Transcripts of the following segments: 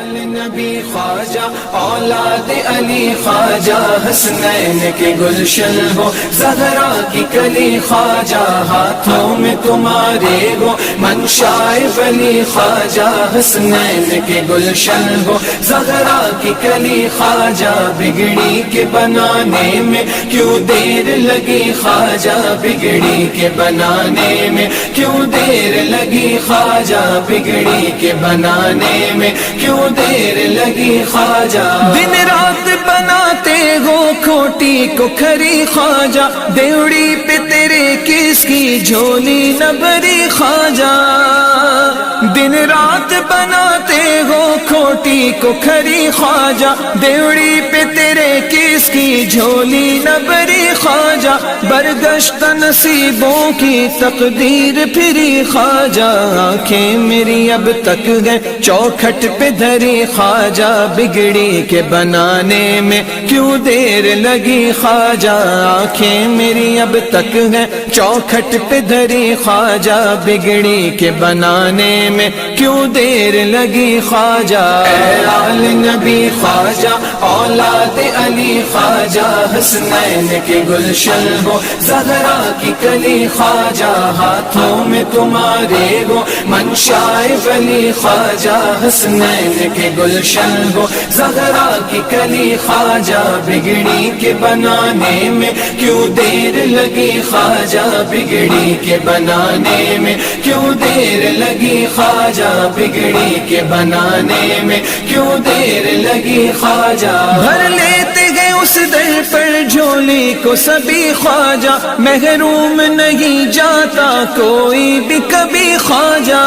آل نبی خواجہ اولاد علی خواجہ حسنین کے گلشن ہو زہرا کی کلی خواجہ ہاتھوں میں تمہارے ہو منشائے ولی خواجہ حسنین کے گلشن ہو زہرا کی کلی خواجہ بگڑی کے بنانے میں کیوں دیر لگی خواجہ بگڑی کے بنانے میں کیوں دیر لگی خواجہ بگڑی کے بنانے میں کیوں دیر لگی خواجہ دن رات بناتے ہو کھوٹی کو کھری خواجہ دیوڑی پہ تیرے کس کی جھولی نہ بھری خواجہ دن رات بناتے ہو کھوٹی کو کھری خواجہ دیوڑی پہ تیرے کس کی جھولی نہ بھری خواجہ برگشت نصیبوں کی تقدیر پھری خواجہ آنکھیں میری اب تک گئے چوکھٹ پہ دھری خواجہ بگڑی کے بنانے میں کیوں دیر لگی خواجہ آنکھیں میری اب تک گئے چوکھٹ پہ دھری خواجہ بگڑی کے بنانے میں کیوں دیر لگی خواجہ اے آل نبی خواجہ اولاد علی خواجہ حسنین کے گلشن ہو زہرا کی کلی خواجہ ہاتھوں میں تمہارے ہو منشائے ولی خواجہ حسنین کے گلشن ہو زہرا کی کلی خواجہ بگڑی کے بنانے میں کیوں دیر لگی خواجہ بگڑی کے بنانے میں کیوں دیر لگی خواجہ بگڑی کے بنانے میں کیوں دیر لگی خواجہ بھر لیتے گئے اس در پر جھولی کو سبھی خواجہ محروم نہیں جاتا کوئی بھی کبھی خواجہ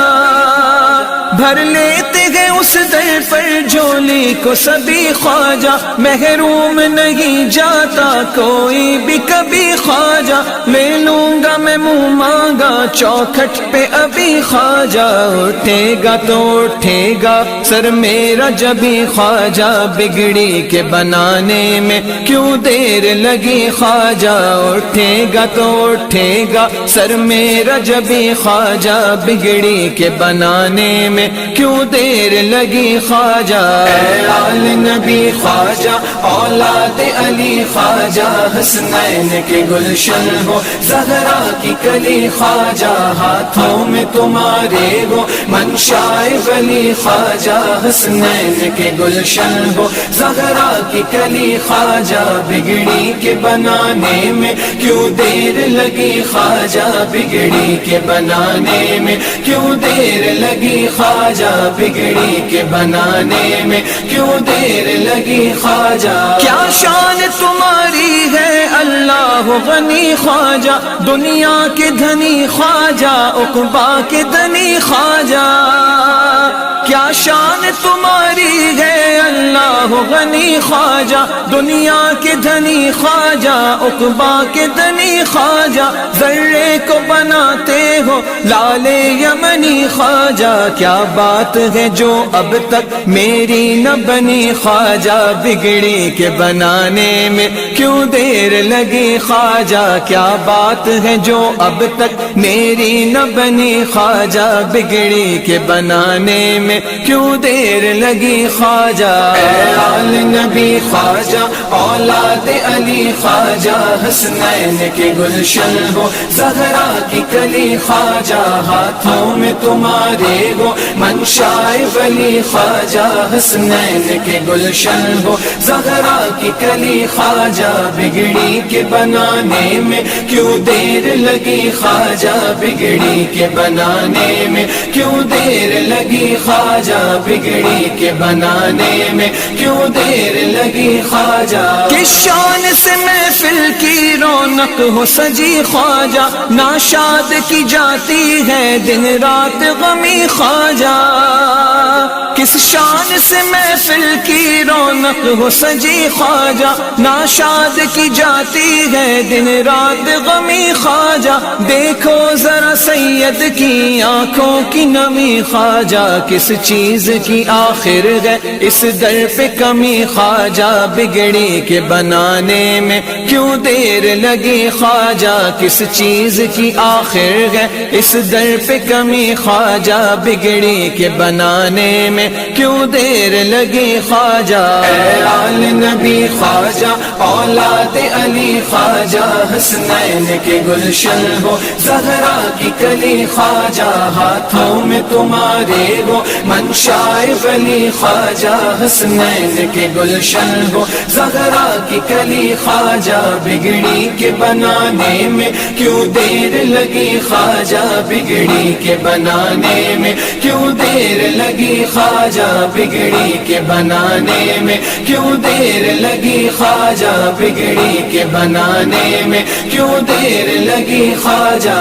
بھر لیتے گئے اس در پر جھولی کو سبھی خواجہ محروم نہیں جاتا کوئی بھی کبھی خواجہ لے لوں گا میں منہ مانگا چوکھٹ پہ ابھی خواجہ اٹھے گا تو اٹھے گا سر میرا جبھی خواجہ بگڑی کے بنانے میں کیوں دیر لگی خواجہ اٹھے گا تو اٹھے گا سر میرا جبھی خواجہ بگڑی کے بنانے میں کیوں دیر لگی خواجہ اے آل نبی خواجہ اولاد علی خواجہ حسنین کے گلشن ہو زہرا کی کلی خواجہ ہاتھوں میں تمہارے ہو منشائے ولی خواجہ حسنین کے گلشن ہو زہرا کی کلی خواجہ بگڑی کے بنانے میں کیوں دیر لگی خواجہ بگڑی کے بنانے میں کیوں دیر لگی خواجہ بگڑی کے بنانے میں کیوں دیر لگی خواجہ کیا شان تمہاری ہے اللہ غنی خواجہ دنیا کے دھنی خواجہ عقبا کے دھنی خواجہ کیا شان تمہاری ہے اللہ غنی خواجہ دنیا کے دھنی خواجہ عقبا کے دھنی خواجہ ذرے کو بناتے ہو لال یمنی خواجہ کیا بات ہے جو اب تک میری نہ بنی خواجہ بگڑی کے بنانے میں کیوں دیر لگی خواجہ کیا بات ہے جو اب تک میری نہ بنی خواجہ بگڑی کے بنانے میں کیوں دیر لگی خواجہ اے آل نبی خواجہ اولاد علی خواجہ حسنین کے گلشن ہو زہرا کی کلی خواجہ ہاتھوں میں تمہارے ہو منشائے ولی خواجہ حسنین کے گلشن ہو زہرا کی کلی خواجہ بگڑی کے بنانے میں کیوں دیر لگی خواجہ بگڑی کے بنانے میں کیوں دیر لگی خواجہ بگڑی کے بنانے میں کیوں دیر لگی خواجہ کس شان سے محفل کی رونق ہو سجی خواجہ ناشاد کی جاتی ہے دن رات غمی خواجہ کس شان سے محفل کی رونق ہو سجی خواجہ ناشاد کی جاتی ہے دن رات غمی خواجہ دیکھو ذرا سید کی آنکھوں کی نمی خواجہ کس چیز کی آخر ہے اس در پہ کمی خواجہ بگڑی کے بنانے میں کیوں دیر لگی خواجہ کس چیز کی آخر ہے اس در پہ کمی خواجہ بگڑی کے بنانے میں کیوں دیر دیر لگی خواجہ، اے آل نبی خواجہ اولاد علی خواجہ، حسنین کے گلشن ہو زہرا کی کلی خواجہ، ہاتھوں میں تمہارے ہو منشائے ولی خواجہ، حسنین کے گلشن ہو زہرا کی کلی خواجہ، بگڑی کے بنانے میں کیوں دیر لگی خواجہ، بگڑی کے بنانے میں کیوں دیر لگی خواجہ، بگڑی کے بنانے میں کیوں دیر لگی خواجہ، بگڑی کے بنانے میں کیوں دیر لگی خواجہ۔